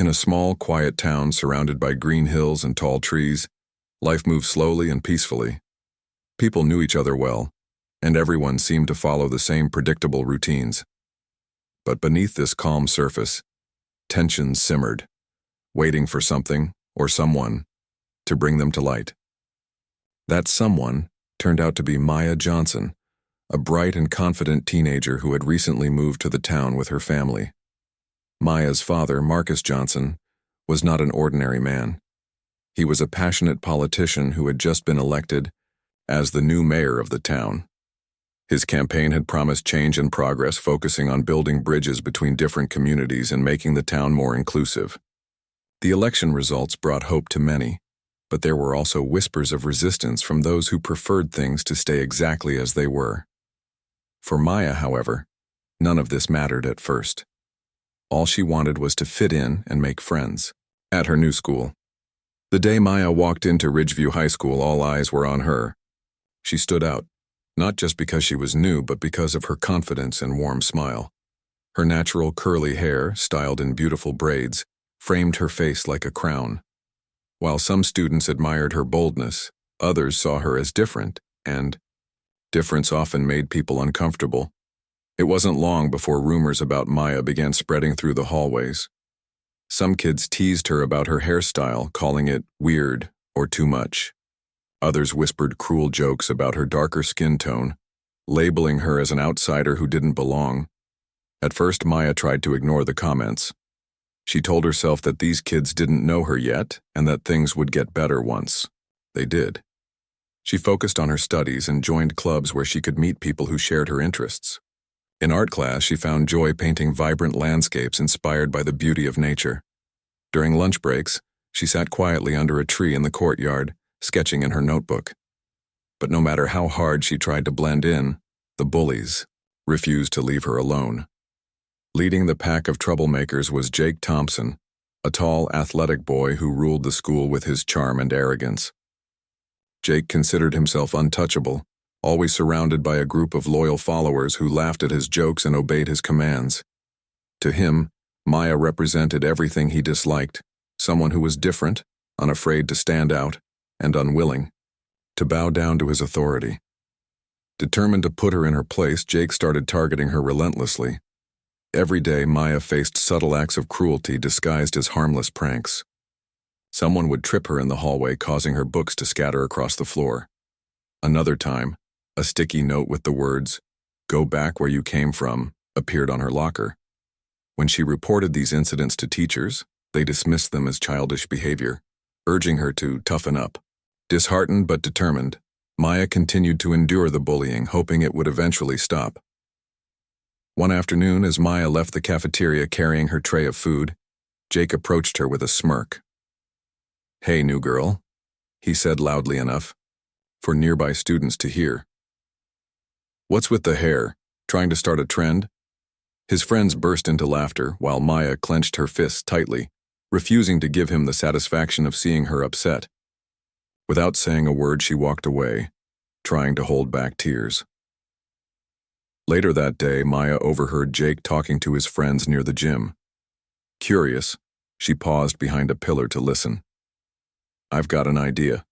In a small, quiet town surrounded by green hills and tall trees, life moved slowly and peacefully. People knew each other well, and everyone seemed to follow the same predictable routines. But beneath this calm surface, tensions simmered, waiting for something or someone to bring them to light. That someone turned out to be Maya Johnson, a bright and confident teenager who had recently moved to the town with her family. Maya's father, Marcus Johnson, was not an ordinary man. He was a passionate politician who had just been elected as the new mayor of the town. His campaign had promised change and progress, focusing on building bridges between different communities and making the town more inclusive. The election results brought hope to many, but there were also whispers of resistance from those who preferred things to stay exactly as they were. For Maya, however, none of this mattered at first. All she wanted was to fit in and make friends at her new school. The day Maya walked into Ridgeview High School, all eyes were on her. She stood out, not just because she was new, but because of her confidence and warm smile. Her natural curly hair, styled in beautiful braids, framed her face like a crown. While some students admired her boldness, others saw her as different, and difference often made people uncomfortable. It wasn't long before rumors about Maya began spreading through the hallways. Some kids teased her about her hairstyle, calling it weird or too much. Others whispered cruel jokes about her darker skin tone, labeling her as an outsider who didn't belong. At first, Maya tried to ignore the comments. She told herself that these kids didn't know her yet and that things would get better once. They did. She focused on her studies and joined clubs where she could meet people who shared her interests. In art class, she found joy painting vibrant landscapes inspired by the beauty of nature. During lunch breaks, she sat quietly under a tree in the courtyard, sketching in her notebook. But no matter how hard she tried to blend in, the bullies refused to leave her alone. Leading the pack of troublemakers was Jake Thompson, a tall, athletic boy who ruled the school with his charm and arrogance. Jake considered himself untouchable, always surrounded by a group of loyal followers who laughed at his jokes and obeyed his commands. To him, Maya represented everything he disliked, someone who was different, unafraid to stand out, and unwilling to bow down to his authority. Determined to put her in her place, Jake started targeting her relentlessly. Every day, Maya faced subtle acts of cruelty disguised as harmless pranks. Someone would trip her in the hallway, causing her books to scatter across the floor. Another time, a sticky note with the words, "Go back where you came from," appeared on her locker. When she reported these incidents to teachers, they dismissed them as childish behavior, urging her to toughen up. Disheartened but determined, Maya continued to endure the bullying, hoping it would eventually stop. One afternoon, as Maya left the cafeteria carrying her tray of food, Jake approached her with a smirk. "Hey, new girl," he said loudly enough for nearby students to hear. "What's with the hair? Trying to start a trend?" His friends burst into laughter while Maya clenched her fists tightly, refusing to give him the satisfaction of seeing her upset. Without saying a word, she walked away, trying to hold back tears. Later that day, Maya overheard Jake talking to his friends near the gym. Curious, she paused behind a pillar to listen. "I've got an idea,"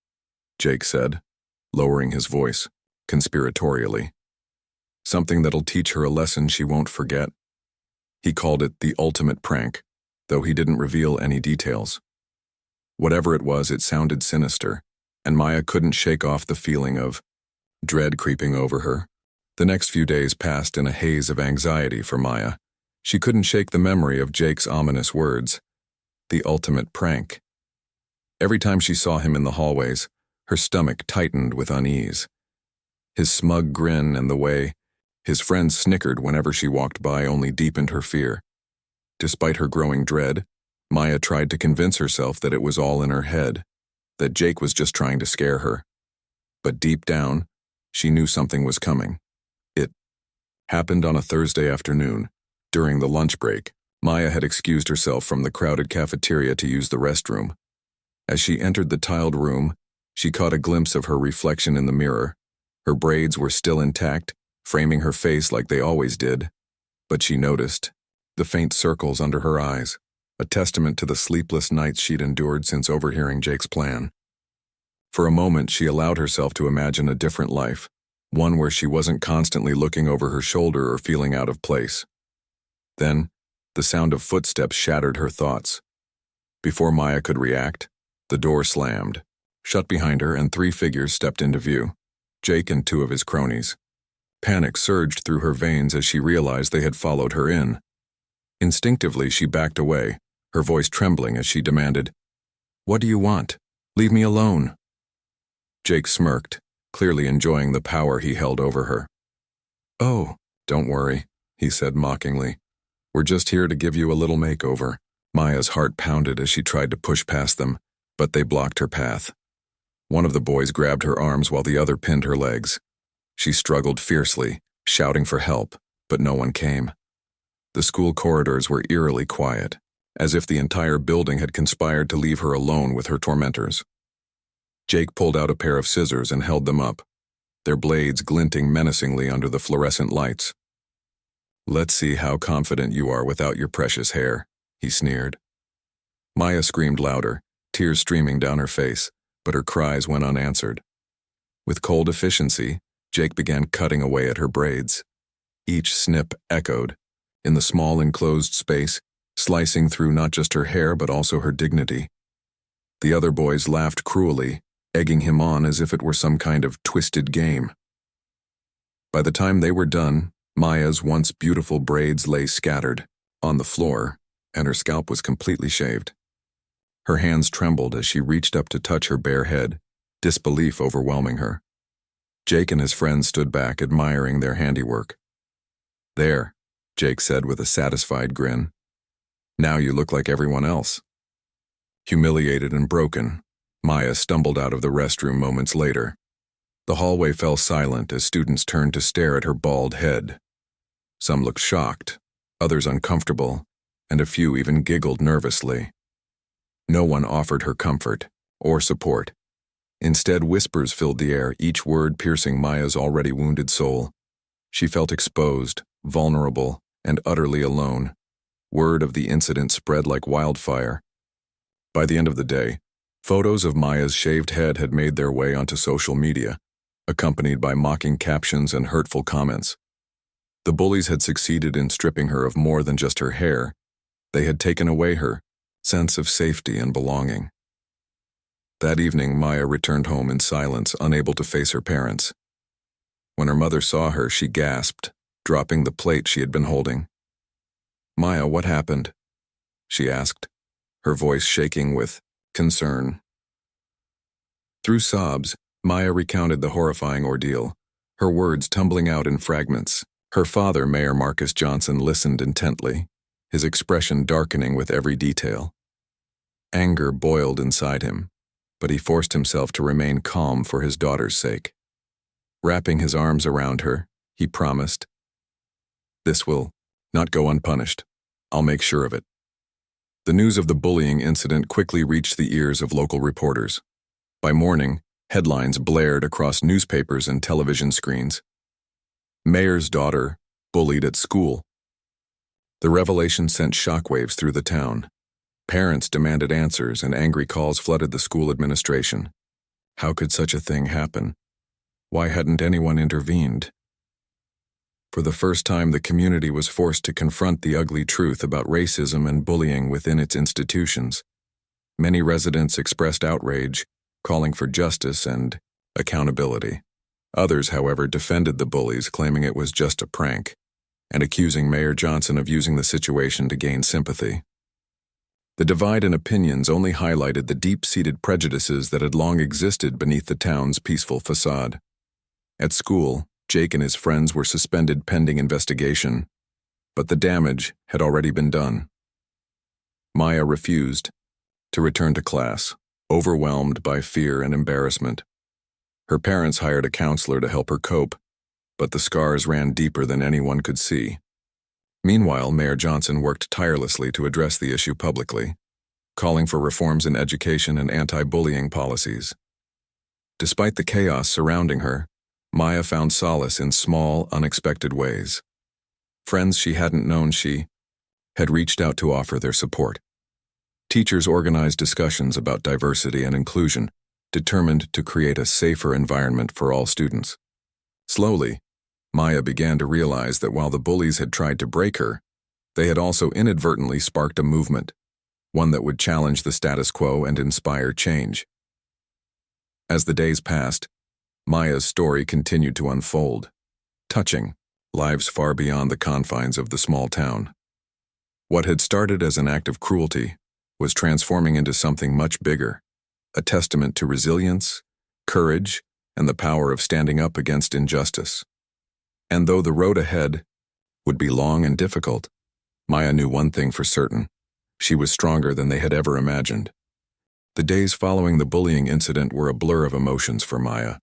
Jake said, lowering his voice, conspiratorially. "Something that'll teach her a lesson she won't forget." He called it the ultimate prank, though he didn't reveal any details. Whatever it was, it sounded sinister, and Maya couldn't shake off the feeling of dread creeping over her. The next few days passed in a haze of anxiety for Maya. She couldn't shake the memory of Jake's ominous words, the ultimate prank. Every time she saw him in the hallways, her stomach tightened with unease. His smug grin and the way his friends snickered whenever she walked by only deepened her fear. Despite her growing dread, Maya tried to convince herself that it was all in her head, that Jake was just trying to scare her. But deep down, she knew something was coming. It happened on a Thursday afternoon. During the lunch break, Maya had excused herself from the crowded cafeteria to use the restroom. As she entered the tiled room, she caught a glimpse of her reflection in the mirror. Her braids were still intact, framing her face like they always did, but she noticed the faint circles under her eyes. a testament to the sleepless nights she'd endured since overhearing Jake's plan. For a moment, she allowed herself to imagine a different life, one where she wasn't constantly looking over her shoulder or feeling out of place. Then, the sound of footsteps shattered her thoughts. Before Maya could react, the door slammed, shut behind her, and 3 figures stepped into view, Jake and 2 of his cronies. Panic surged through her veins as she realized they had followed her in. Instinctively, she backed away, her voice trembling as she demanded, "What do you want? Leave me alone." Jake smirked, clearly enjoying the power he held over her. "Oh, don't worry," he said mockingly. "We're just here to give you a little makeover." Maya's heart pounded as she tried to push past them, but they blocked her path. One of the boys grabbed her arms while the other pinned her legs. She struggled fiercely, shouting for help, but no one came. The school corridors were eerily quiet, as if the entire building had conspired to leave her alone with her tormentors. Jake pulled out a pair of scissors and held them up, their blades glinting menacingly under the fluorescent lights. "Let's see how confident you are without your precious hair," he sneered. Maya screamed louder, tears streaming down her face, but her cries went unanswered. With cold efficiency, Jake began cutting away at her braids. Each snip echoed, in the small enclosed space, slicing through not just her hair but also her dignity. The other boys laughed cruelly, egging him on as if it were some kind of twisted game. By the time they were done, Maya's once beautiful braids lay scattered on the floor, and her scalp was completely shaved. Her hands trembled as she reached up to touch her bare head, disbelief overwhelming her. Jake and his friends stood back, admiring their handiwork. "There," Jake said with a satisfied grin. "Now you look like everyone else." Humiliated and broken, Maya stumbled out of the restroom moments later. The hallway fell silent as students turned to stare at her bald head. Some looked shocked, others uncomfortable, and a few even giggled nervously. No one offered her comfort or support. Instead, whispers filled the air, each word piercing Maya's already wounded soul. She felt exposed, vulnerable, and utterly alone. Word of the incident spread like wildfire. By the end of the day, photos of Maya's shaved head had made their way onto social media, accompanied by mocking captions and hurtful comments. The bullies had succeeded in stripping her of more than just her hair. They had taken away her sense of safety and belonging. That evening, Maya returned home in silence, unable to face her parents. When her mother saw her, she gasped, dropping the plate she had been holding. "Maya, what happened?" she asked, her voice shaking with concern. Through sobs, Maya recounted the horrifying ordeal, her words tumbling out in fragments. Her father, Mayor Marcus Johnson, listened intently, his expression darkening with every detail. Anger boiled inside him, but he forced himself to remain calm for his daughter's sake. Wrapping his arms around her, he promised, "This will not go unpunished. I'll make sure of it." The news of the bullying incident quickly reached the ears of local reporters. By morning, headlines blared across newspapers and television screens. "Mayor's daughter bullied at school." The revelation sent shockwaves through the town. Parents demanded answers, and angry calls flooded the school administration. How could such a thing happen? Why hadn't anyone intervened? For the first time, the community was forced to confront the ugly truth about racism and bullying within its institutions. Many residents expressed outrage, calling for justice and accountability. Others, however, defended the bullies, claiming it was just a prank, and accusing Mayor Johnson of using the situation to gain sympathy. The divide in opinions only highlighted the deep-seated prejudices that had long existed beneath the town's peaceful facade. At school, Jake and his friends were suspended pending investigation, but the damage had already been done. Maya refused to return to class, overwhelmed by fear and embarrassment. Her parents hired a counselor to help her cope, but the scars ran deeper than anyone could see. Meanwhile, Mayor Johnson worked tirelessly to address the issue publicly, calling for reforms in education and anti-bullying policies. Despite the chaos surrounding her, Maya found solace in small, unexpected ways. Friends she hadn't known had reached out to offer their support. Teachers organized discussions about diversity and inclusion, determined to create a safer environment for all students. Slowly, Maya began to realize that while the bullies had tried to break her, they had also inadvertently sparked a movement, one that would challenge the status quo and inspire change. As the days passed, Maya's story continued to unfold, touching lives far beyond the confines of the small town. What had started as an act of cruelty was transforming into something much bigger, a testament to resilience, courage, and the power of standing up against injustice. And though the road ahead would be long and difficult, Maya knew one thing for certain: she was stronger than they had ever imagined. The days following the bullying incident were a blur of emotions for Maya.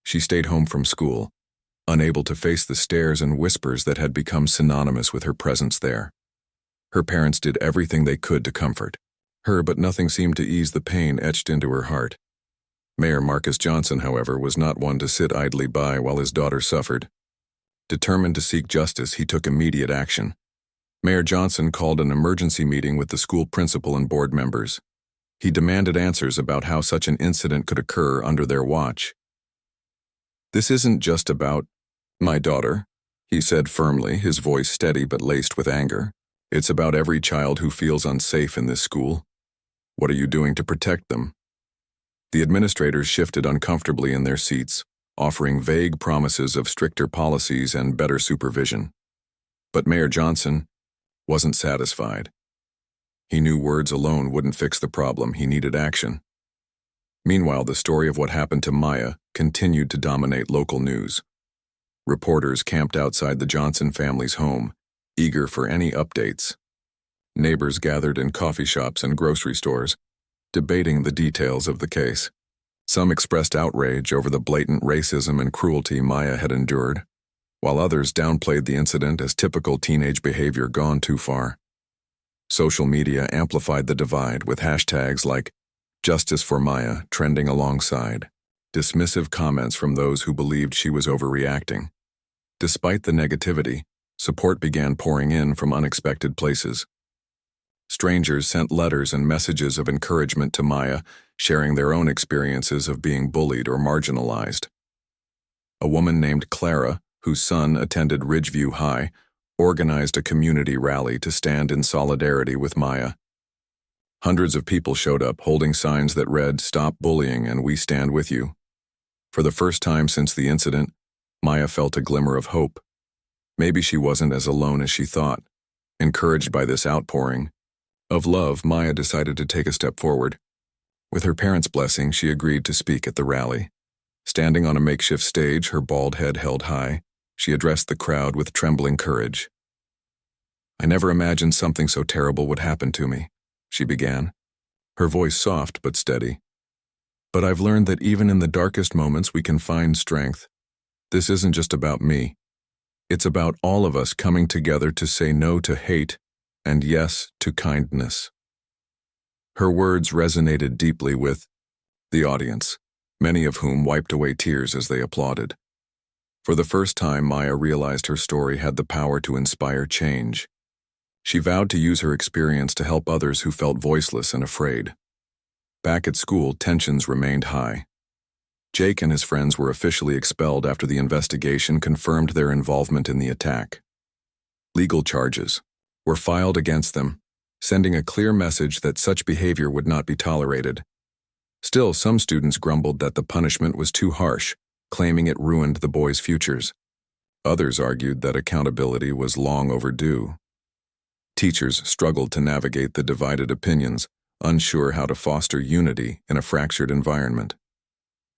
She stayed home from school, unable to face the stares and whispers that had become synonymous with her presence there. Her parents did everything they could to comfort her, but nothing seemed to ease the pain etched into her heart. Mayor Marcus Johnson, however, was not one to sit idly by while his daughter suffered. Determined to seek justice, he took immediate action. Mayor Johnson called an emergency meeting with the school principal and board members. He demanded answers about how such an incident could occur under their watch. "This isn't just about my daughter," he said firmly, his voice steady but laced with anger. "It's about every child who feels unsafe in this school. What are you doing to protect them?" The administrators shifted uncomfortably in their seats, offering vague promises of stricter policies and better supervision. But Mayor Johnson wasn't satisfied. He knew words alone wouldn't fix the problem. He needed action. Meanwhile, the story of what happened to Maya continued to dominate local news. Reporters camped outside the Johnson family's home, eager for any updates. Neighbors gathered in coffee shops and grocery stores, debating the details of the case. Some expressed outrage over the blatant racism and cruelty Maya had endured, while others downplayed the incident as typical teenage behavior gone too far. Social media amplified the divide, with hashtags like "Justice for Maya" trending alongside dismissive comments from those who believed she was overreacting. Despite the negativity, support began pouring in from unexpected places. Strangers sent letters and messages of encouragement to Maya, sharing their own experiences of being bullied or marginalized. A woman named Clara, whose son attended Ridgeview High, organized a community rally to stand in solidarity with Maya. Hundreds of people showed up, holding signs that read, "Stop bullying and we stand with you." For the first time since the incident, Maya felt a glimmer of hope. Maybe she wasn't as alone as she thought. Encouraged by this outpouring of love, Maya decided to take a step forward. With her parents' blessing, she agreed to speak at the rally. Standing on a makeshift stage, her bald head held high, she addressed the crowd with trembling courage. "I never imagined something so terrible would happen to me," she began, her voice soft but steady. "But I've learned that even in the darkest moments we can find strength. This isn't just about me. It's about all of us coming together to say no to hate and yes to kindness." Her words resonated deeply with the audience, many of whom wiped away tears as they applauded. For the first time, Maya realized her story had the power to inspire change. She vowed to use her experience to help others who felt voiceless and afraid. Back at school, tensions remained high. Jake and his friends were officially expelled after the investigation confirmed their involvement in the attack. Legal charges were filed against them, sending a clear message that such behavior would not be tolerated. Still, some students grumbled that the punishment was too harsh, claiming it ruined the boys' futures. Others argued that accountability was long overdue. Teachers struggled to navigate the divided opinions, unsure how to foster unity in a fractured environment.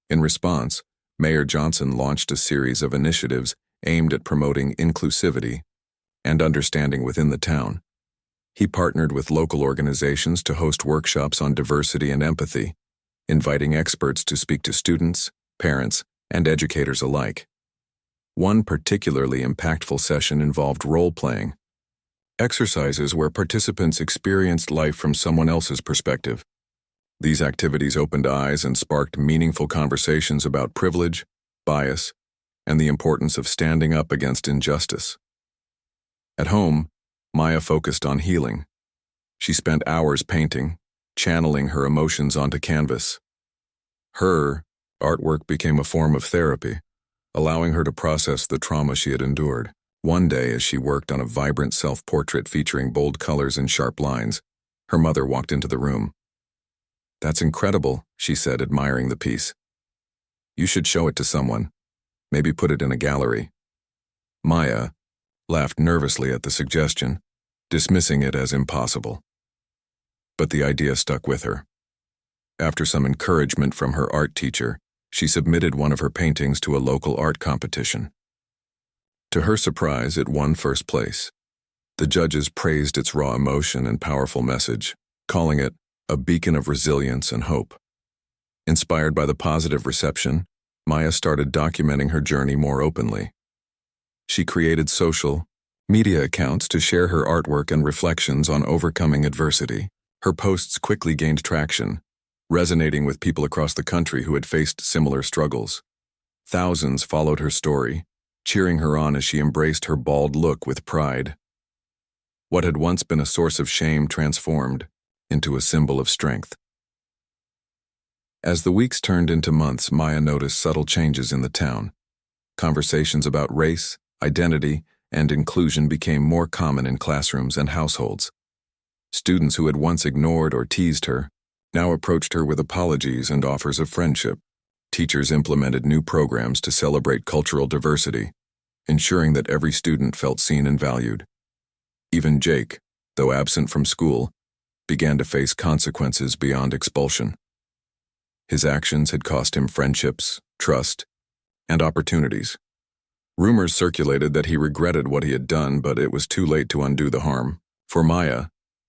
In response, Mayor Johnson launched a series of initiatives aimed at promoting inclusivity and understanding within the town. He partnered with local organizations to host workshops on diversity and empathy, inviting experts to speak to students, parents, and educators alike. One particularly impactful session involved role-playing, exercises where participants experienced life from someone else's perspective. These activities opened eyes and sparked meaningful conversations about privilege, bias, and the importance of standing up against injustice. At home, Maya focused on healing. She spent hours painting, channeling her emotions onto canvas. Her artwork became a form of therapy, allowing her to process the trauma she had endured. One day, as she worked on a vibrant self-portrait featuring bold colors and sharp lines, her mother walked into the room. "That's incredible," she said, admiring the piece. "You should show it to someone. Maybe put it in a gallery." Maya laughed nervously at the suggestion, dismissing it as impossible. But the idea stuck with her. After some encouragement from her art teacher, she submitted one of her paintings to a local art competition. To her surprise, it won first place. The judges praised its raw emotion and powerful message, calling it a beacon of resilience and hope. Inspired by the positive reception, Maya started documenting her journey more openly. She created social media accounts to share her artwork and reflections on overcoming adversity. Her posts quickly gained traction, resonating with people across the country who had faced similar struggles. Thousands followed her story, cheering her on as she embraced her bald look with pride. What had once been a source of shame transformed into a symbol of strength. As the weeks turned into months, Maya noticed subtle changes in the town. Conversations about race, identity, and inclusion became more common in classrooms and households. Students who had once ignored or teased her now approached her with apologies and offers of friendship. Teachers implemented new programs to celebrate cultural diversity, ensuring that every student felt seen and valued. Even Jake, though absent from school, began to face consequences beyond expulsion. His actions had cost him friendships, trust, and opportunities. Rumors circulated that he regretted what he had done, but it was too late to undo the harm. For Maya,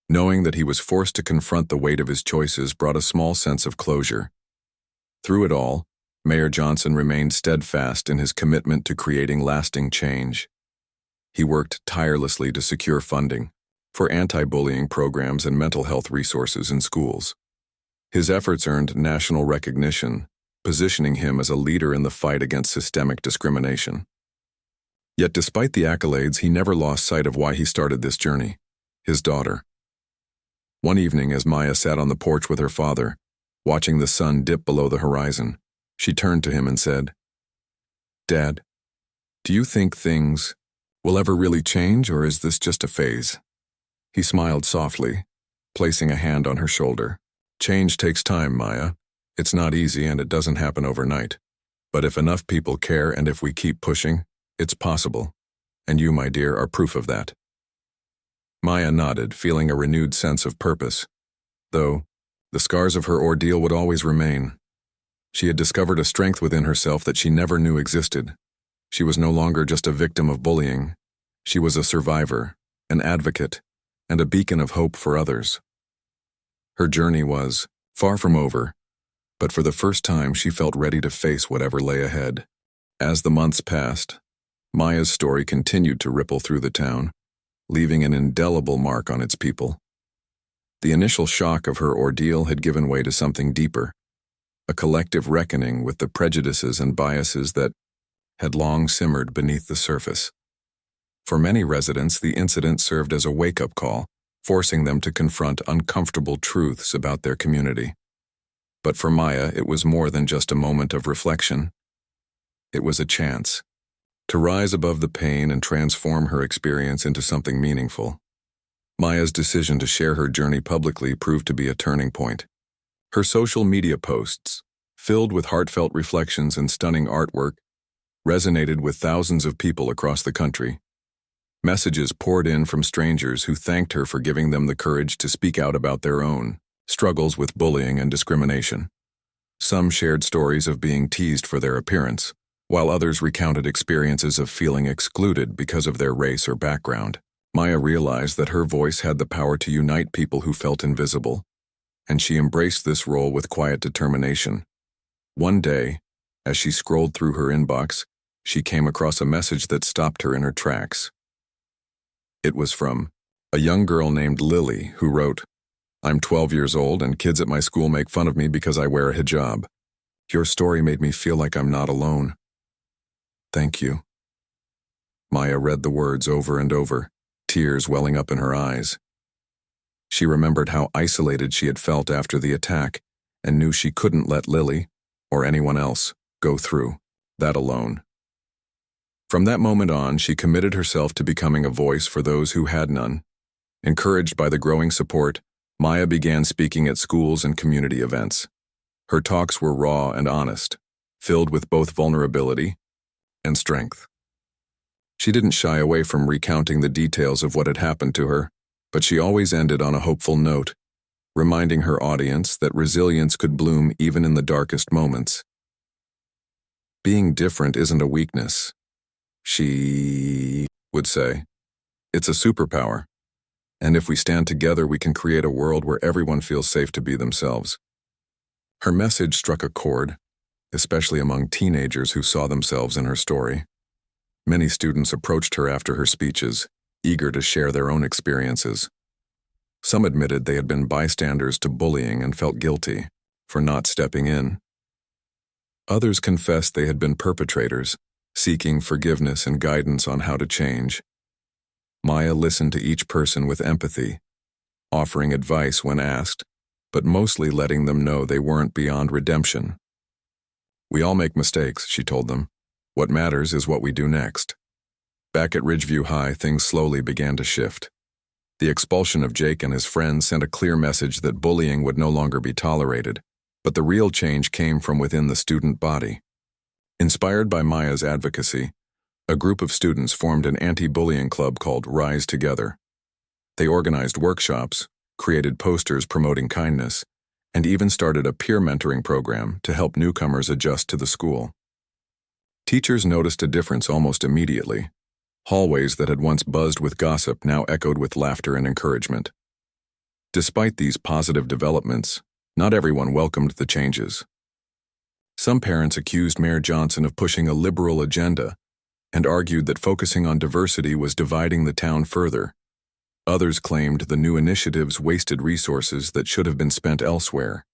knowing that he was forced to confront the weight of his choices brought a small sense of closure. Through it all, Mayor Johnson remained steadfast in his commitment to creating lasting change. He worked tirelessly to secure funding for anti-bullying programs and mental health resources in schools. His efforts earned national recognition, positioning him as a leader in the fight against systemic discrimination. Yet despite the accolades, he never lost sight of why he started this journey: his daughter. One evening, as Maya sat on the porch with her father, watching the sun dip below the horizon, she turned to him and said, "Dad, do you think things will ever really change, or is this just a phase?" He smiled softly, placing a hand on her shoulder. "Change takes time, Maya. It's not easy and it doesn't happen overnight. But if enough people care and if we keep pushing, it's possible. And you, my dear, are proof of that." Maya nodded, feeling a renewed sense of purpose. Though the scars of her ordeal would always remain. She had discovered a strength within herself that she never knew existed. She was no longer just a victim of bullying. She was a survivor, an advocate, and a beacon of hope for others. Her journey was far from over, but for the first time she felt ready to face whatever lay ahead. As the months passed, Maya's story continued to ripple through the town, leaving an indelible mark on its people. The initial shock of her ordeal had given way to something deeper, a collective reckoning with the prejudices and biases that had long simmered beneath the surface. For many residents, the incident served as a wake-up call, forcing them to confront uncomfortable truths about their community. But for Maya, it was more than just a moment of reflection. It was a chance to rise above the pain and transform her experience into something meaningful. Maya's decision to share her journey publicly proved to be a turning point. Her social media posts, filled with heartfelt reflections and stunning artwork, resonated with thousands of people across the country. Messages poured in from strangers who thanked her for giving them the courage to speak out about their own struggles with bullying and discrimination. Some shared stories of being teased for their appearance, while others recounted experiences of feeling excluded because of their race or background. Maya realized that her voice had the power to unite people who felt invisible, and she embraced this role with quiet determination. One day, as she scrolled through her inbox, she came across a message that stopped her in her tracks. It was from a young girl named Lily, who wrote, "I'm 12 years old and kids at my school make fun of me because I wear a hijab. Your story made me feel like I'm not alone. Thank you." Maya read the words over and over, tears welling up in her eyes. She remembered how isolated she had felt after the attack and knew she couldn't let Lily, or anyone else, go through that alone. From that moment on, she committed herself to becoming a voice for those who had none. Encouraged by the growing support, Maya began speaking at schools and community events. Her talks were raw and honest, filled with both vulnerability and strength. She didn't shy away from recounting the details of what had happened to her, but she always ended on a hopeful note, reminding her audience that resilience could bloom even in the darkest moments. Being different isn't a weakness, she would say. It's a superpower. And if we stand together, we can create a world where everyone feels safe to be themselves. Her message struck a chord, especially among teenagers who saw themselves in her story. Many students approached her after her speeches, eager to share their own experiences. Some admitted they had been bystanders to bullying and felt guilty for not stepping in. Others confessed they had been perpetrators, seeking forgiveness and guidance on how to change. Maya listened to each person with empathy, offering advice when asked, but mostly letting them know they weren't beyond redemption. "We all make mistakes," she told them. "What matters is what we do next." Back at Ridgeview High, things slowly began to shift. The expulsion of Jake and his friends sent a clear message that bullying would no longer be tolerated, but the real change came from within the student body. Inspired by Maya's advocacy, a group of students formed an anti-bullying club called Rise Together. They organized workshops, created posters promoting kindness, and even started a peer mentoring program to help newcomers adjust to the school. Teachers noticed a difference almost immediately. Hallways that had once buzzed with gossip now echoed with laughter and encouragement. Despite these positive developments, not everyone welcomed the changes. Some parents accused Mayor Johnson of pushing a liberal agenda and argued that focusing on diversity was dividing the town further. Others claimed the new initiatives wasted resources that should have been spent elsewhere.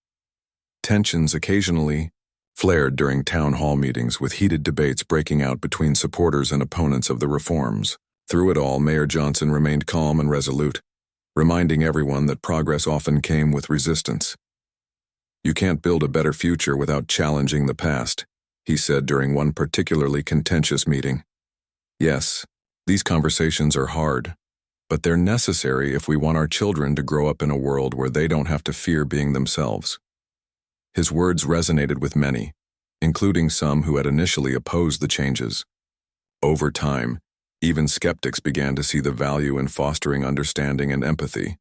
Tensions occasionally flared during town hall meetings, with heated debates breaking out between supporters and opponents of the reforms. Through it all, Mayor Johnson remained calm and resolute, reminding everyone that progress often came with resistance. "You can't build a better future without challenging the past," he said during one particularly contentious meeting. "Yes, these conversations are hard, but they're necessary if we want our children to grow up in a world where they don't have to fear being themselves." His words resonated with many, including some who had initially opposed the changes. Over time, even skeptics began to see the value in fostering understanding and empathy.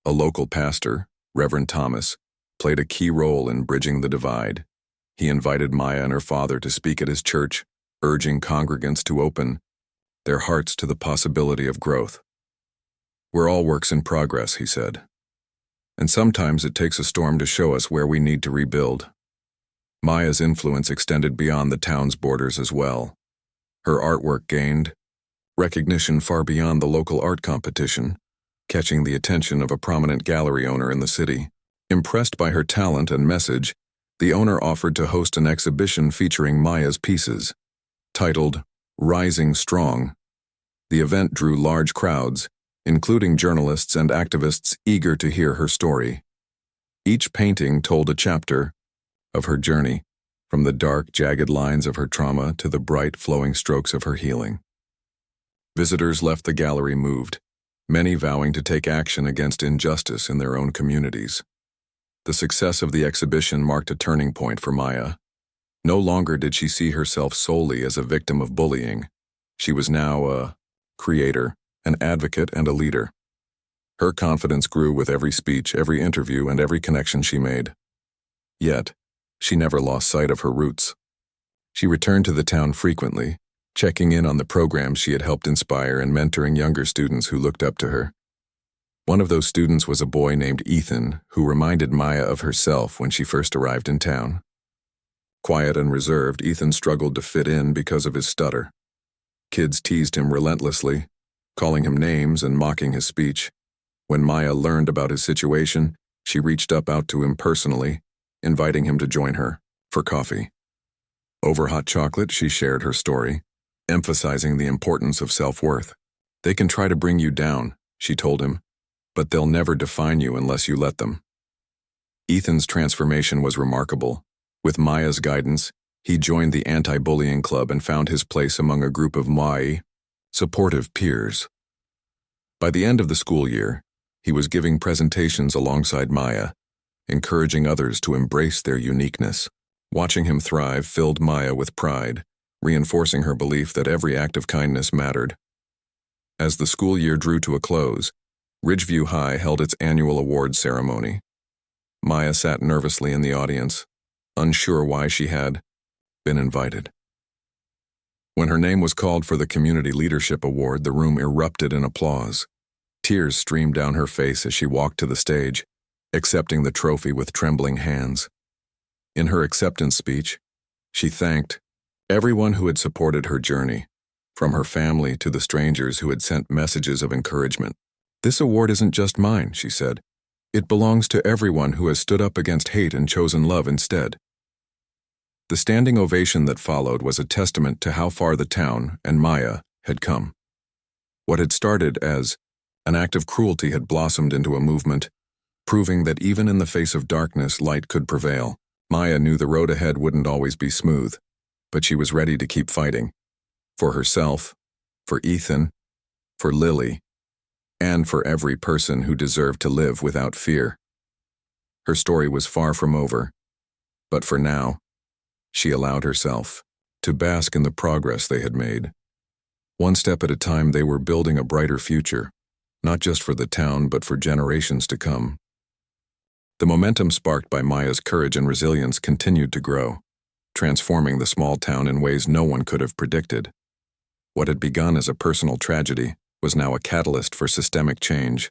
A local pastor, Reverend Thomas, played a key role in bridging the divide. He invited Maya and her father to speak at his church, urging congregants to open their hearts to the possibility of growth. "We're all works in progress," he said. "And sometimes it takes a storm to show us where we need to rebuild." Maya's influence extended beyond the town's borders as well. Her artwork gained recognition far beyond the local art competition, catching the attention of a prominent gallery owner in the city. Impressed by her talent and message, the owner offered to host an exhibition featuring Maya's pieces. Titled Rising Strong, the event drew large crowds, including journalists and activists eager to hear her story. Each painting told a chapter of her journey, from the dark, jagged lines of her trauma to the bright, flowing strokes of her healing. Visitors left the gallery moved, many vowing to take action against injustice in their own communities. The success of the exhibition marked a turning point for Maya. No longer did she see herself solely as a victim of bullying. She was now a creator, an advocate, and a leader. Her confidence grew with every speech, every interview, and every connection she made. Yet, she never lost sight of her roots. She returned to the town frequently, checking in on the programs she had helped inspire and mentoring younger students who looked up to her. One of those students was a boy named Ethan, who reminded Maya of herself when she first arrived in town. Quiet and reserved, Ethan struggled to fit in because of his stutter. Kids teased him relentlessly, calling him names and mocking his speech. When Maya learned about his situation, she reached out to him personally, inviting him to join her for coffee. Over hot chocolate, she shared her story, emphasizing the importance of self-worth. "They can try to bring you down," she told him, but they'll never define you unless you let them. Ethan's transformation was remarkable. With Maya's guidance, he joined the anti-bullying club and found his place among a group of supportive peers. By the end of the school year, he was giving presentations alongside Maya, encouraging others to embrace their uniqueness. Watching him thrive filled Maya with pride, reinforcing her belief that every act of kindness mattered. As the school year drew to a close, Ridgeview High held its annual awards ceremony. Maya sat nervously in the audience, unsure why she had been invited. When her name was called for the Community Leadership Award, the room erupted in applause. Tears streamed down her face as she walked to the stage, accepting the trophy with trembling hands. In her acceptance speech, she thanked everyone who had supported her journey, from her family to the strangers who had sent messages of encouragement. "This award isn't just mine," she said. "It belongs to everyone who has stood up against hate and chosen love instead." The standing ovation that followed was a testament to how far the town and Maya had come. What had started as an act of cruelty had blossomed into a movement, proving that even in the face of darkness, light could prevail. Maya knew the road ahead wouldn't always be smooth, but she was ready to keep fighting. For herself, for Ethan, for Lily, and for every person who deserved to live without fear. Her story was far from over, but for now, she allowed herself to bask in the progress they had made. One step at a time, they were building a brighter future, not just for the town, but for generations to come. The momentum sparked by Maya's courage and resilience continued to grow, transforming the small town in ways no one could have predicted. What had begun as a personal tragedy was now a catalyst for systemic change,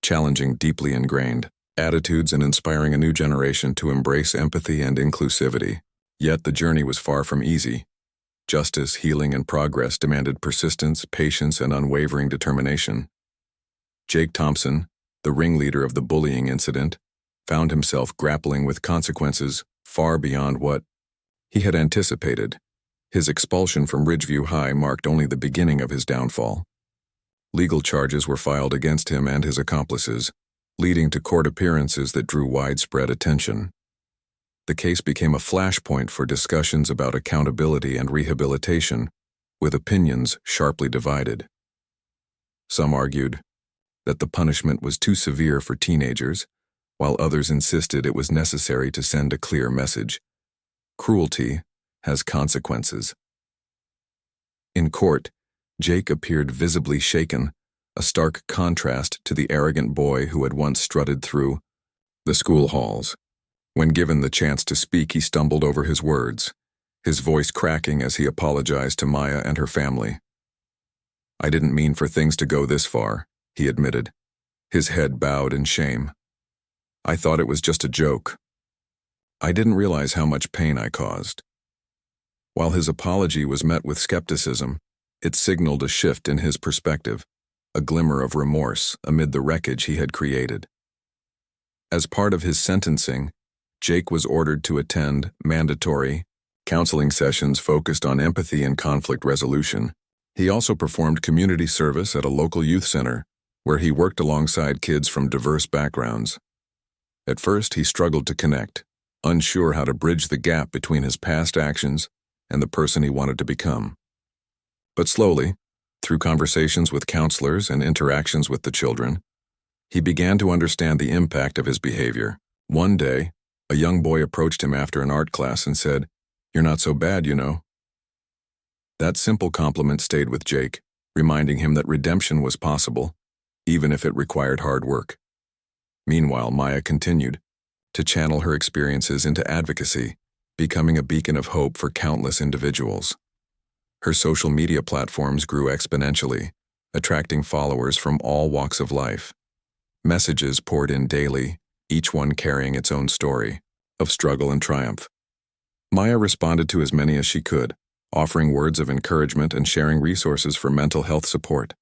challenging deeply ingrained attitudes and inspiring a new generation to embrace empathy and inclusivity. Yet the journey was far from easy. Justice, healing, and progress demanded persistence, patience, and unwavering determination. Jake Thompson, the ringleader of the bullying incident, found himself grappling with consequences far beyond what he had anticipated. His expulsion from Ridgeview High marked only the beginning of his downfall. Legal charges were filed against him and his accomplices, leading to court appearances that drew widespread attention. The case became a flashpoint for discussions about accountability and rehabilitation, with opinions sharply divided. Some argued that the punishment was too severe for teenagers, while others insisted it was necessary to send a clear message. Cruelty has consequences. In court, Jake appeared visibly shaken, a stark contrast to the arrogant boy who had once strutted through the school halls. When given the chance to speak, he stumbled over his words, his voice cracking as he apologized to Maya and her family. "I didn't mean for things to go this far," he admitted, his head bowed in shame. "I thought it was just a joke. I didn't realize how much pain I caused." While his apology was met with skepticism, it signaled a shift in his perspective, a glimmer of remorse amid the wreckage he had created. As part of his sentencing, Jake was ordered to attend mandatory counseling sessions focused on empathy and conflict resolution. He also performed community service at a local youth center, where he worked alongside kids from diverse backgrounds. At first, he struggled to connect, unsure how to bridge the gap between his past actions and the person he wanted to become. But slowly, through conversations with counselors and interactions with the children, he began to understand the impact of his behavior. One day, a young boy approached him after an art class and said, "You're not so bad, you know." That simple compliment stayed with Jake, reminding him that redemption was possible, even if it required hard work. Meanwhile, Maya continued to channel her experiences into advocacy, becoming a beacon of hope for countless individuals. Her social media platforms grew exponentially, attracting followers from all walks of life. Messages poured in daily, each one carrying its own story of struggle and triumph. Maya responded to as many as she could, offering words of encouragement and sharing resources for mental health support.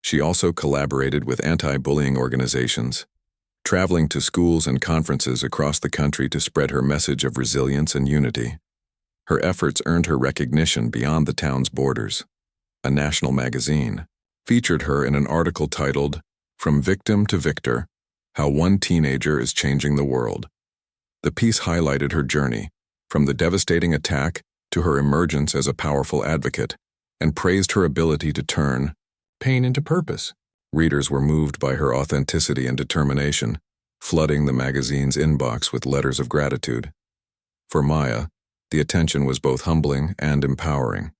She also collaborated with anti-bullying organizations, traveling to schools and conferences across the country to spread her message of resilience and unity. Her efforts earned her recognition beyond the town's borders. A national magazine featured her in an article titled, From Victim to Victor: How One Teenager is Changing the World. The piece highlighted her journey, from the devastating attack to her emergence as a powerful advocate, and praised her ability to turn pain into purpose. Readers were moved by her authenticity and determination, flooding the magazine's inbox with letters of gratitude. For Maya, the attention was both humbling and empowering.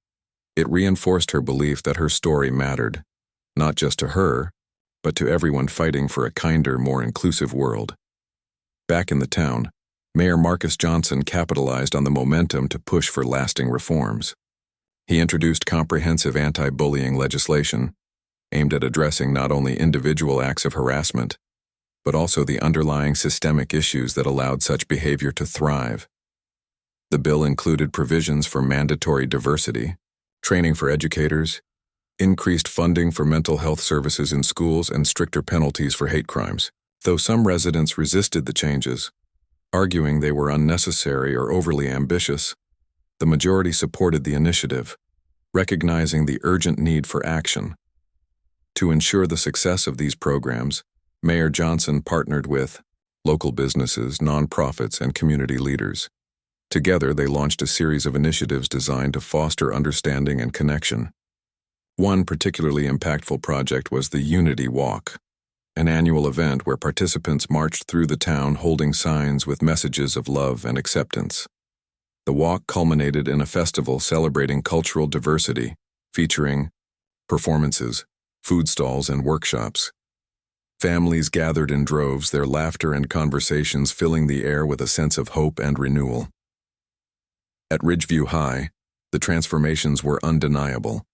It reinforced her belief that her story mattered, not just to her, but to everyone fighting for a kinder, more inclusive world. Back in the town, Mayor Marcus Johnson capitalized on the momentum to push for lasting reforms. He introduced comprehensive anti-bullying legislation, aimed at addressing not only individual acts of harassment, but also the underlying systemic issues that allowed such behavior to thrive. The bill included provisions for mandatory diversity, training for educators, increased funding for mental health services in schools, and stricter penalties for hate crimes. Though some residents resisted the changes, arguing they were unnecessary or overly ambitious, the majority supported the initiative, recognizing the urgent need for action. To ensure the success of these programs, Mayor Johnson partnered with local businesses, nonprofits, and community leaders. Together, they launched a series of initiatives designed to foster understanding and connection. One particularly impactful project was the Unity Walk, an annual event where participants marched through the town holding signs with messages of love and acceptance. The walk culminated in a festival celebrating cultural diversity, featuring performances, food stalls, and workshops. Families gathered in droves, their laughter and conversations filling the air with a sense of hope and renewal. At Ridgeview High, the transformations were undeniable.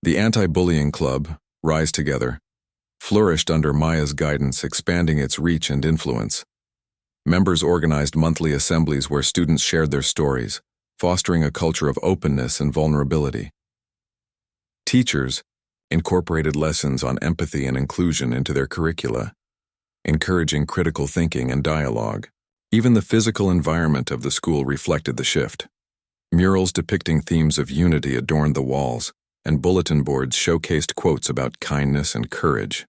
The anti-bullying club, Rise Together, flourished under Maya's guidance, expanding its reach and influence. Members organized monthly assemblies where students shared their stories, fostering a culture of openness and vulnerability. Teachers incorporated lessons on empathy and inclusion into their curricula, encouraging critical thinking and dialogue. Even the physical environment of the school reflected the shift. Murals depicting themes of unity adorned the walls, and bulletin boards showcased quotes about kindness and courage.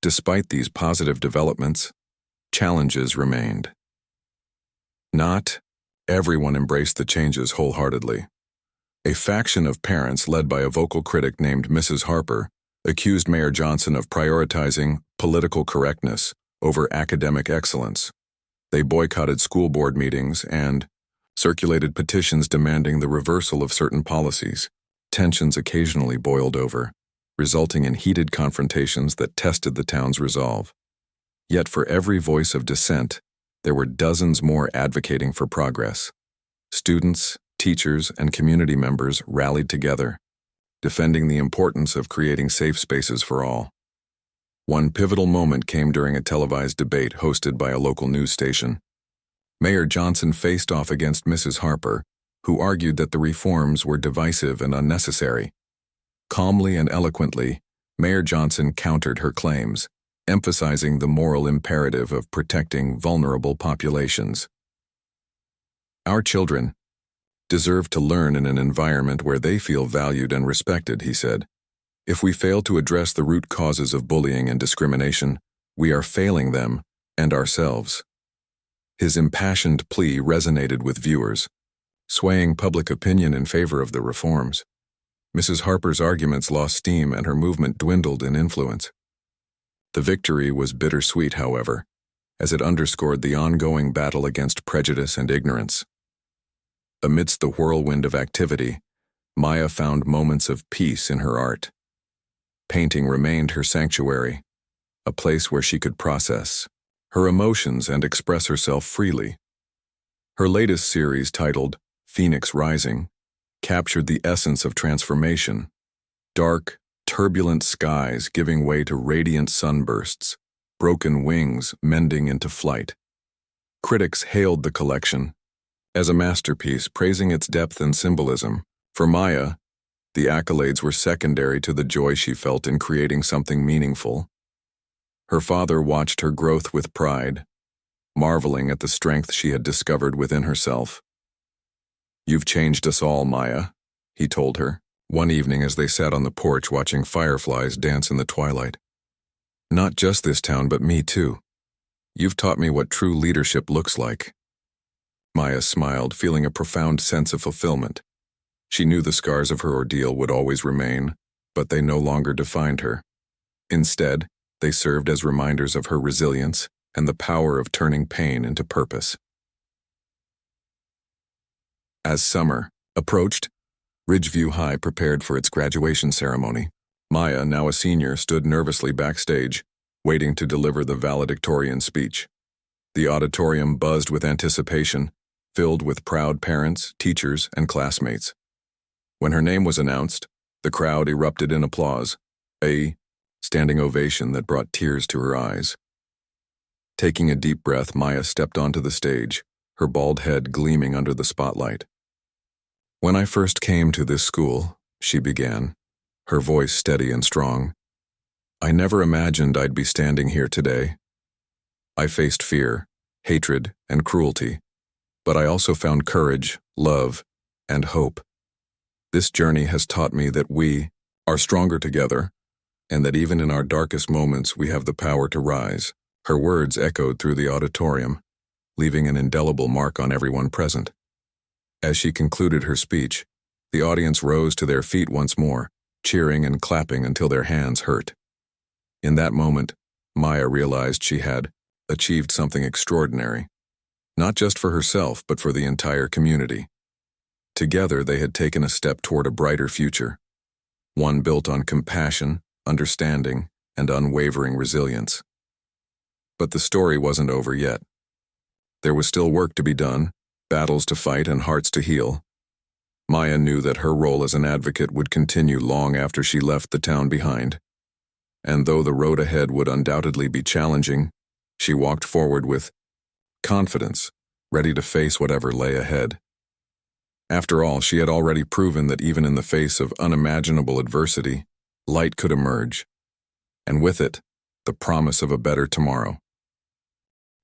Despite these positive developments, challenges remained. Not everyone embraced the changes wholeheartedly. A faction of parents led by a vocal critic named Mrs. Harper accused Mayor Johnson of prioritizing political correctness over academic excellence. They boycotted school board meetings and circulated petitions demanding the reversal of certain policies. Tensions occasionally boiled over, resulting in heated confrontations that tested the town's resolve. Yet for every voice of dissent, there were dozens more advocating for progress. Students, teachers, and community members rallied together, defending the importance of creating safe spaces for all. One pivotal moment came during a televised debate hosted by a local news station. Mayor Johnson faced off against Mrs. Harper, who argued that the reforms were divisive and unnecessary. Calmly and eloquently, Mayor Johnson countered her claims, emphasizing the moral imperative of protecting vulnerable populations. Our children deserve to learn in an environment where they feel valued and respected, he said. If we fail to address the root causes of bullying and discrimination, we are failing them and ourselves. His impassioned plea resonated with viewers, swaying public opinion in favor of the reforms. Mrs. Harper's arguments lost steam and her movement dwindled in influence. The victory was bittersweet, however, as it underscored the ongoing battle against prejudice and ignorance. Amidst the whirlwind of activity, Maya found moments of peace in her art. Painting remained her sanctuary, a place where she could process her emotions and express herself freely. Her latest series, titled Phoenix Rising, captured the essence of transformation: dark, turbulent skies giving way to radiant sunbursts, broken wings mending into flight. Critics hailed the collection as a masterpiece, praising its depth and symbolism. For Maya, the accolades were secondary to the joy she felt in creating something meaningful. Her father watched her growth with pride, marveling at the strength she had discovered within herself. "You've changed us all, Maya," he told her, one evening as they sat on the porch watching fireflies dance in the twilight. Not just this town, but me too. You've taught me what true leadership looks like. Maya smiled, feeling a profound sense of fulfillment. She knew the scars of her ordeal would always remain, but they no longer defined her. Instead, they served as reminders of her resilience and the power of turning pain into purpose. As summer approached, Ridgeview High prepared for its graduation ceremony. Maya, now a senior, stood nervously backstage, waiting to deliver the valedictorian speech. The auditorium buzzed with anticipation, filled with proud parents, teachers, and classmates. When her name was announced, the crowd erupted in applause, a standing ovation that brought tears to her eyes. Taking a deep breath, Maya stepped onto the stage, her bald head gleaming under the spotlight. "When I first came to this school," she began, her voice steady and strong, "I never imagined I'd be standing here today. I faced fear, hatred, and cruelty, but I also found courage, love, and hope. This journey has taught me that we are stronger together, and that even in our darkest moments we have the power to rise." Her words echoed through the auditorium, leaving an indelible mark on everyone present. As she concluded her speech, the audience rose to their feet once more, cheering and clapping until their hands hurt. In that moment, Maya realized she had achieved something extraordinary, not just for herself but for the entire community. Together, they had taken a step toward a brighter future, one built on compassion, understanding, and unwavering resilience. But the story wasn't over yet. There was still work to be done, battles to fight, and hearts to heal. Maya knew that her role as an advocate would continue long after she left the town behind. And though the road ahead would undoubtedly be challenging, she walked forward with confidence, ready to face whatever lay ahead. After all, she had already proven that even in the face of unimaginable adversity, light could emerge, and with it, the promise of a better tomorrow.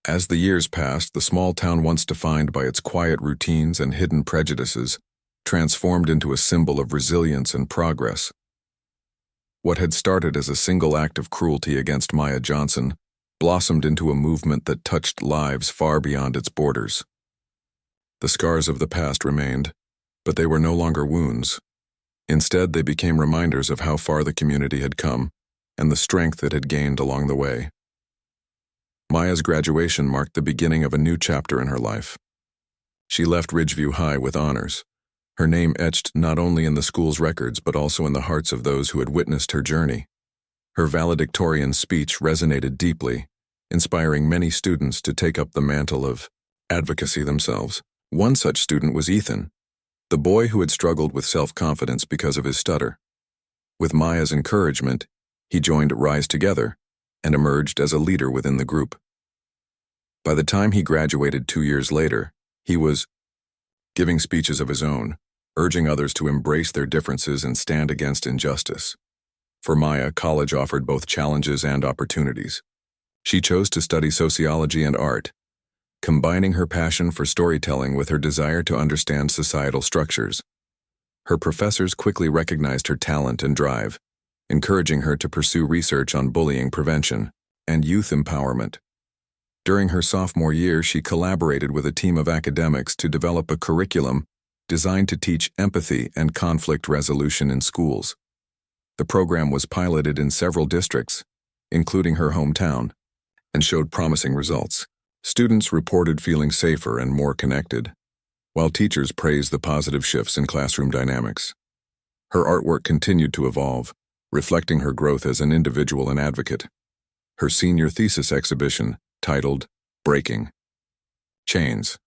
As the years passed, the small town once defined by its quiet routines and hidden prejudices transformed into a symbol of resilience and progress. What had started as a single act of cruelty against Maya Johnson blossomed into a movement that touched lives far beyond its borders. The scars of the past remained, but they were no longer wounds. Instead, they became reminders of how far the community had come and the strength it had gained along the way. Maya's graduation marked the beginning of a new chapter in her life. She left Ridgeview High with honors, her name etched not only in the school's records but also in the hearts of those who had witnessed her journey. Her valedictorian speech resonated deeply, inspiring many students to take up the mantle of advocacy themselves. One such student was Ethan, the boy who had struggled with self-confidence because of his stutter. With Maya's encouragement, he joined Rise Together and emerged as a leader within the group. By the time he graduated 2 years later, he was giving speeches of his own, urging others to embrace their differences and stand against injustice. For Maya, college offered both challenges and opportunities. She chose to study sociology and art, combining her passion for storytelling with her desire to understand societal structures. Her professors quickly recognized her talent and drive, encouraging her to pursue research on bullying prevention and youth empowerment. During her sophomore year, she collaborated with a team of academics to develop a curriculum designed to teach empathy and conflict resolution in schools. The program was piloted in several districts, including her hometown, and showed promising results. Students reported feeling safer and more connected, while teachers praised the positive shifts in classroom dynamics. Her artwork continued to evolve, reflecting her growth as an individual and advocate. Her senior thesis exhibition, titled Breaking Chains,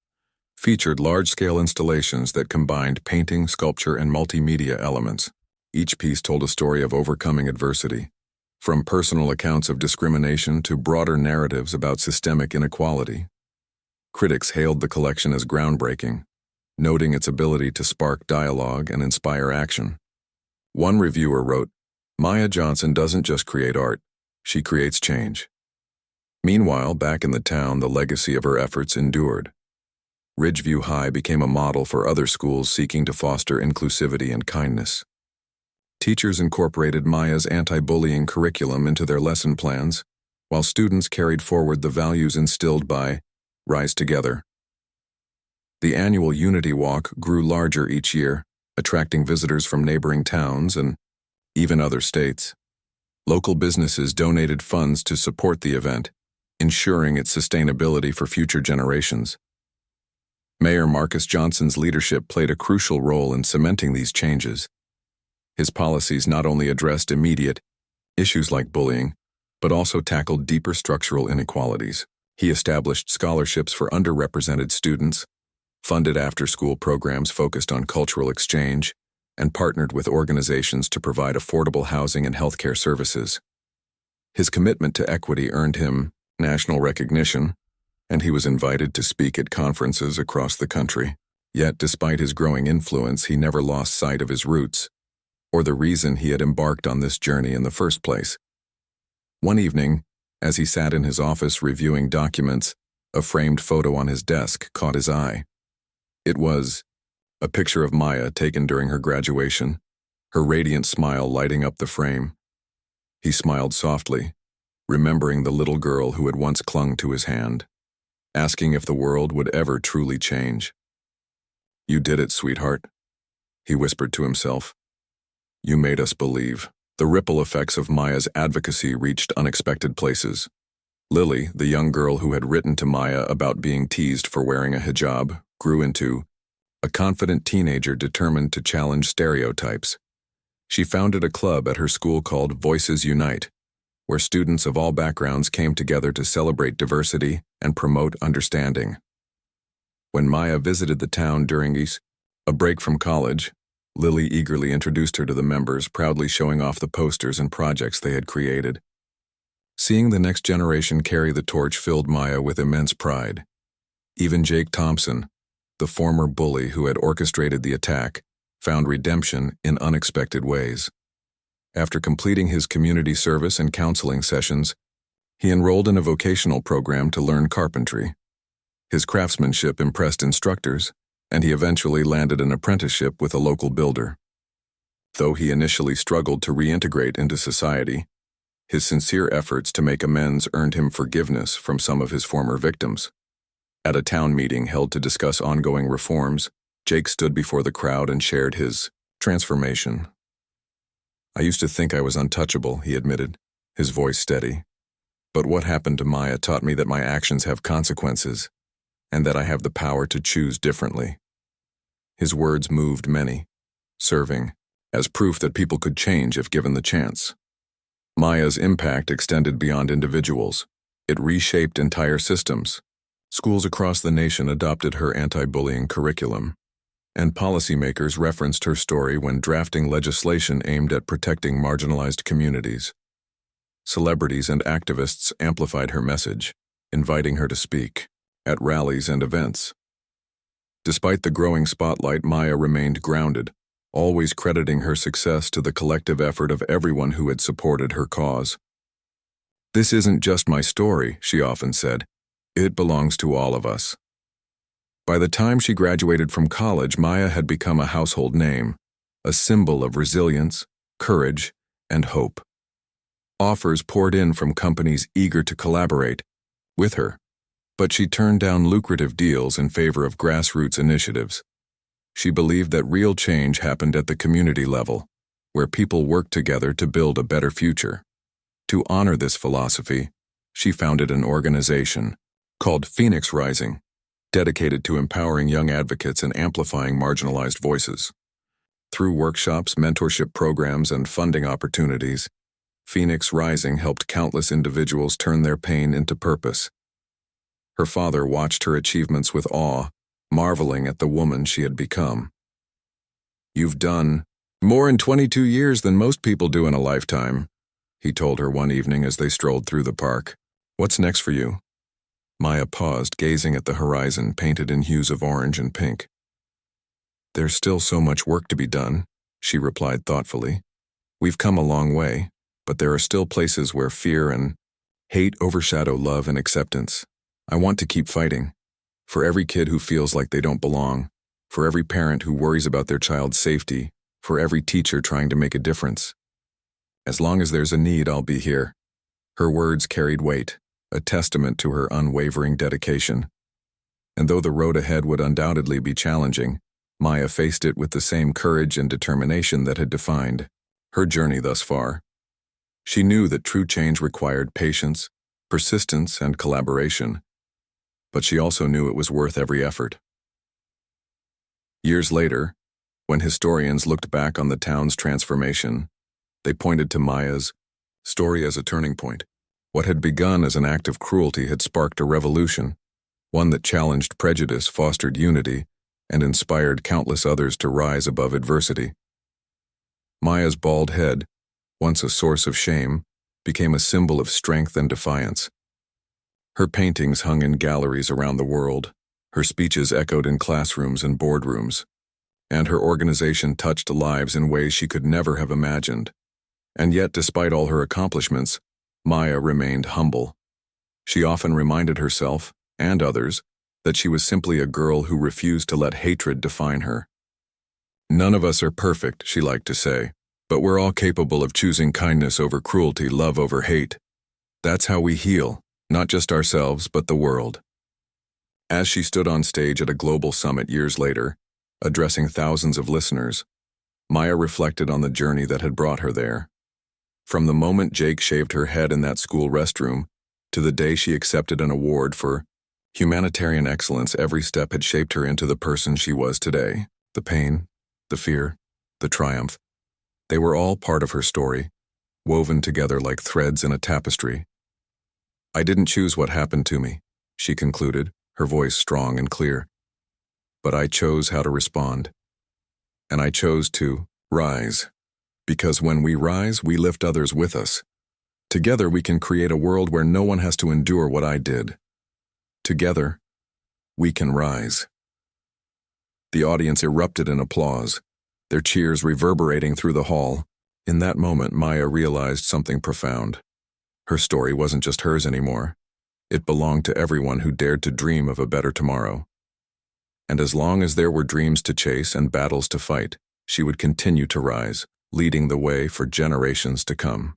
featured large-scale installations that combined painting, sculpture, and multimedia elements. Each piece told a story of overcoming adversity, from personal accounts of discrimination to broader narratives about systemic inequality. Critics hailed the collection as groundbreaking, noting its ability to spark dialogue and inspire action. One reviewer wrote, "Maya Johnson doesn't just create art, she creates change." Meanwhile, back in the town, the legacy of her efforts endured. Ridgeview High became a model for other schools seeking to foster inclusivity and kindness. Teachers incorporated Maya's anti-bullying curriculum into their lesson plans, while students carried forward the values instilled by Rise Together. The annual Unity Walk grew larger each year, attracting visitors from neighboring towns and even other states. Local businesses donated funds to support the event, ensuring its sustainability for future generations. Mayor Marcus Johnson's leadership played a crucial role in cementing these changes. His policies not only addressed immediate issues like bullying, but also tackled deeper structural inequalities. He established scholarships for underrepresented students, funded after-school programs focused on cultural exchange, and partnered with organizations to provide affordable housing and healthcare services. His commitment to equity earned him national recognition, and he was invited to speak at conferences across the country. Yet, despite his growing influence, he never lost sight of his roots, or the reason he had embarked on this journey in the first place. One evening, as he sat in his office reviewing documents, a framed photo on his desk caught his eye. It was a picture of Maya taken during her graduation, her radiant smile lighting up the frame. He smiled softly, remembering the little girl who had once clung to his hand, asking if the world would ever truly change. "You did it, sweetheart," he whispered to himself. "You made us believe." The ripple effects of Maya's advocacy reached unexpected places. Lily, the young girl who had written to Maya about being teased for wearing a hijab, grew into a confident teenager determined to challenge stereotypes. She founded a club at her school called Voices Unite, where students of all backgrounds came together to celebrate diversity and promote understanding. When Maya visited the town during a break from college, Lily eagerly introduced her to the members, proudly showing off the posters and projects they had created. Seeing the next generation carry the torch filled Maya with immense pride. Even Jake Thompson, the former bully who had orchestrated the attack, found redemption in unexpected ways. After completing his community service and counseling sessions, he enrolled in a vocational program to learn carpentry. His craftsmanship impressed instructors, and he eventually landed an apprenticeship with a local builder. Though he initially struggled to reintegrate into society, his sincere efforts to make amends earned him forgiveness from some of his former victims. At a town meeting held to discuss ongoing reforms, Jake stood before the crowd and shared his transformation. "I used to think I was untouchable," he admitted, his voice steady. "But what happened to Maya taught me that my actions have consequences, and that I have the power to choose differently." His words moved many, serving as proof that people could change if given the chance. Maya's impact extended beyond individuals. It reshaped entire systems. Schools across the nation adopted her anti-bullying curriculum, and policymakers referenced her story when drafting legislation aimed at protecting marginalized communities. Celebrities and activists amplified her message, inviting her to speak at rallies and events. Despite the growing spotlight, Maya remained grounded, always crediting her success to the collective effort of everyone who had supported her cause. "This isn't just my story," she often said. "It belongs to all of us." By the time she graduated from college, Maya had become a household name, a symbol of resilience, courage, and hope. Offers poured in from companies eager to collaborate with her, but she turned down lucrative deals in favor of grassroots initiatives. She believed that real change happened at the community level, where people worked together to build a better future. To honor this philosophy, she founded an organization called Phoenix Rising, dedicated to empowering young advocates and amplifying marginalized voices. Through workshops, mentorship programs, and funding opportunities, Phoenix Rising helped countless individuals turn their pain into purpose. Her father watched her achievements with awe, marveling at the woman she had become. "You've done more in 22 years than most people do in a lifetime," he told her one evening as they strolled through the park. "What's next for you?" Maya paused, gazing at the horizon painted in hues of orange and pink. "There's still so much work to be done," she replied thoughtfully. "We've come a long way, but there are still places where fear and hate overshadow love and acceptance. I want to keep fighting. For every kid who feels like they don't belong, for every parent who worries about their child's safety, for every teacher trying to make a difference. As long as there's a need, I'll be here. Her words carried weight, a testament to her unwavering dedication. And though the road ahead would undoubtedly be challenging, Maya faced it with the same courage and determination that had defined her journey thus far. She knew that true change required patience, persistence, and collaboration, but she also knew it was worth every effort. Years later, when historians looked back on the town's transformation, they pointed to Maya's story as a turning point. What had begun as an act of cruelty had sparked a revolution, one that challenged prejudice, fostered unity, and inspired countless others to rise above adversity. Maya's bald head, once a source of shame, became a symbol of strength and defiance. Her paintings hung in galleries around the world, her speeches echoed in classrooms and boardrooms, and her organization touched lives in ways she could never have imagined. And yet, despite all her accomplishments, Maya remained humble. She often reminded herself, and others, that she was simply a girl who refused to let hatred define her. "None of us are perfect," she liked to say, "but we're all capable of choosing kindness over cruelty, love over hate. That's how we heal, not just ourselves, but the world." As she stood on stage at a global summit years later, addressing thousands of listeners, Maya reflected on the journey that had brought her there. From the moment Jake shaved her head in that school restroom to the day she accepted an award for humanitarian excellence, every step had shaped her into the person she was today. The pain, the fear, the triumph, they were all part of her story, woven together like threads in a tapestry. "I didn't choose what happened to me," she concluded, her voice strong and clear. "But I chose how to respond. And I chose to rise. Because when we rise, we lift others with us. Together we can create a world where no one has to endure what I did. Together, we can rise." The audience erupted in applause, their cheers reverberating through the hall. In that moment, Maya realized something profound. Her story wasn't just hers anymore. It belonged to everyone who dared to dream of a better tomorrow. And as long as there were dreams to chase and battles to fight, she would continue to rise, leading the way for generations to come.